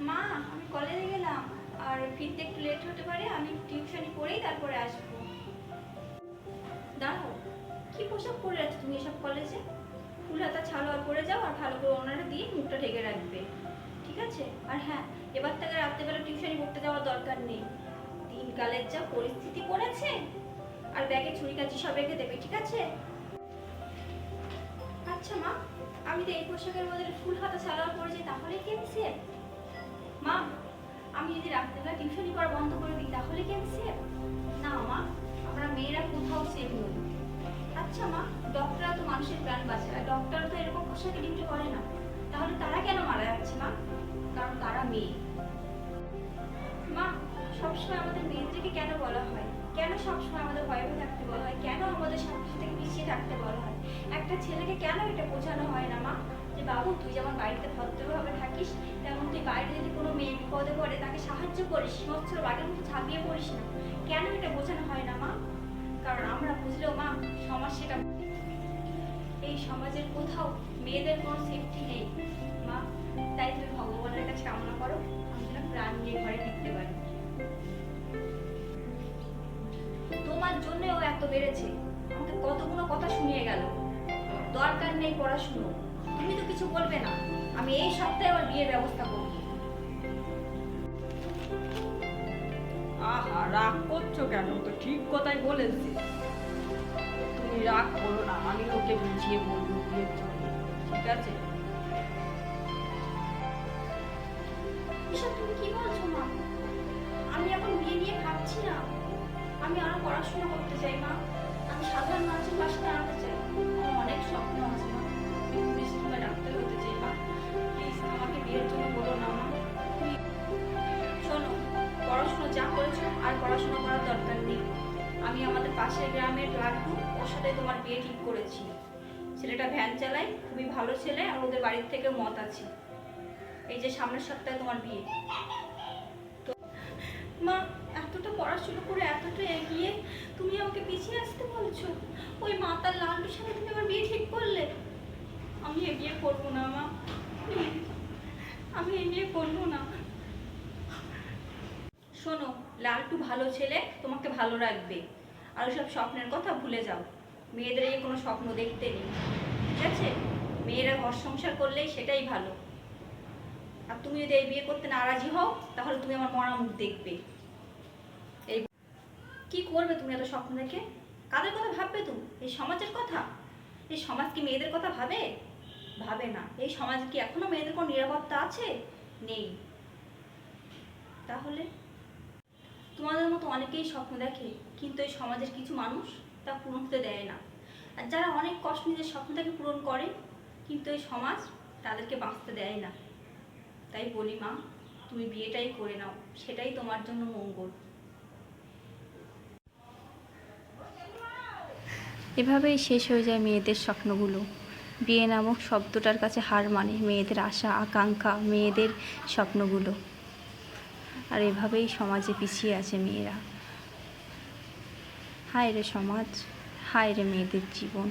মা, আমি কলেজে গেলাম, আর ফিরতে একটু লেট হতে পারে, আমি টিউশনি পড়েই তারপরে আসবো। দাঁড়াও, কি পোশাক পরে আছো তুমি এসব কলেজে? ফুল হাতা সালোয়ার পরে যাও, আর ভালো করে ওনারা দিয়ে মুখটা ঢেকে রাখবে, ঠিক আছে? আর হ্যাঁ, এবার থেকে রাত্রেবেলা টিউশনি পড়তে যাওয়ার দরকার নেই। দিনকালের যা পরিস্থিতি পড়েছে, আর ব্যাগে ছুরি কাচি সব রেখে দেবে, ঠিক আছে? আচ্ছা মা, আমি তো এই পোশাকের বদলে ফুল হাতা সালোয়ার পরে যাই, তাহলে কি আমি সেফ? মা, আমি যদি রাত্রেবেলা টিউশনি পড়া বন্ধ করে দিই, তাহলে কি আমি সেফ? না মা, আমরা মেয়েরা কোথাও সেফ নই। আচ্ছা মা, ডক্টররা তো মানুষের প্রাণ বাঁচায়, আর ডক্টর তো এরকম পোশাকে ডিউটি করে না, তাহলে তারা কেন মারা যাচ্ছে মা? কারণ তারা মেয়ে। মা, সবসময় আমাদের মেয়েদেরকে কেন বলা হয়, কেন সবসময় আমাদের ভয়ে ভয়ে থাকতে বলা হয়, কেন আমাদের সবকিছু থেকে পিছিয়ে থাকতে বলা হয়? একটা ছেলেকে কেন এটা বোঝানো হয় না মা, যে বাবু তুই যেমন বাড়িতে ভদ্রভাবে থাকিস, তেমন তুই বাইরে যদি কোনো মেয়ে বিপদে পড়ে তাকে সাহায্য করিস, মৎস্য বাঘের মতো ঝাঁপিয়ে পড়িস না? কেন এটা বোঝানো হয় না মা? কারণ আমরা বুঝলেও মা, সমাজ সেটা, এই সমাজের কোথাও মেয়েদের কোনো সেফটি নেই মা। তাই তুমি ভগবানের কাছে কামনা করো আমি যেন প্রাণ নিয়ে ঘরে ফিরতে পারি। তোমার জন্য ও এত বেড়েছে, আমাকে কতগুলো কথা শুনিয়ে গেল, দরকার নেই পড়াশুনো, তুমি তো কিছু বলবে না, আমি এই সপ্তাহে আমার বিয়ের ব্যবস্থা করব। আহা, রাগ করছো কেন? তো ঠিক কথাই বলেছি। তুমি রাগ করো না, আমি ওকে বুঝিয়ে বলবো বিয়ের জন্য, ঠিক আছে? এসব তুমি কি বলছো মা? আমি এখন বিয়ে নিয়ে ভাবছি না, আমি আরো পড়াশোনা করতে চাই মা, আমি সাধারণ মানুষের পাশে দাঁড়াতে চাই, আমার অনেক স্বপ্ন আছে মা, আমি পুলিশ কিংবা ডাক্তার হতে চাই মা, প্লিজ আমাকে বিয়ের জন্য বলো না মা। শোনো, পড়াশোনা যা করেছো আর পড়াশোনা করার দরকার নেই, আমি আমাদের পাশের গ্রামের লাড্ডু, ওর সাথে তোমার বিয়ে ঠিক করেছি। ছেলেটা ভ্যান চালায়, খুবই ভালো ছেলে, আর ওদের বাড়ির থেকে মত আছে। এই যে সামনের সপ্তাহে তোমার বিয়ে। মা, এতটা পড়াশোনা করে এতটা এগিয়ে তুমি আমাকে পিছিয়ে আসতে বলছো? ওই মাতার লালটুর সাথে তুমি আমার বিয়ে ঠিক করলে? আমি এ বিয়ে করবো না মা, আমি এ বিয়ে করবো না। শোনো, লালটু ভালো ছেলে, তোমাকে ভালো রাখবে, আর ওইসব স্বপ্নের কথা ভুলে যাও। মেয়েদের এই কোনো স্বপ্ন দেখতে নেই, ঠিক আছে? মেয়েরা ঘর সংসার করলেই সেটাই ভালো। আর তুমি যদি এই বিয়ে করতে নারাজি হও, তাহলে তুমি আমার মরা মুখ দেখবে। এই কি করবে তুমি এত স্বপ্ন দেখে? কাদের কথা ভাববে তুমি? এই সমাজের কথা? এই সমাজ কি মেয়েদের কথা ভাবে? ভাবে না। এই সমাজে কি এখনো মেয়েদের কোনো নিরাপত্তা আছে? নেই। তাহলে তোমাদের মতো অনেকেই স্বপ্ন দেখে, কিন্তু এই সমাজের কিছু মানুষ তা পূরণ হতে দেয় না। আর যারা অনেক কষ্ট নিজের স্বপ্নটাকে পূরণ করে, কিন্তু এই সমাজ তাদেরকে বাঁচতে দেয় না। তাই বলি মা, তুমি বিয়েটাই করে নাও, সেটাই তোমার জন্য মঙ্গল। এভাবেই শেষ হয়ে যায় মেয়েদের স্বপ্নগুলো। বিয়ে নামক শব্দটার কাছে হার মানে মেয়েদের আশা আকাঙ্ক্ষা, মেয়েদের স্বপ্নগুলো। আর এভাবেই সমাজে পিছিয়ে আছে মেয়েরা। হায় রে সমাজ, হায় রে মেয়েদের জীবন।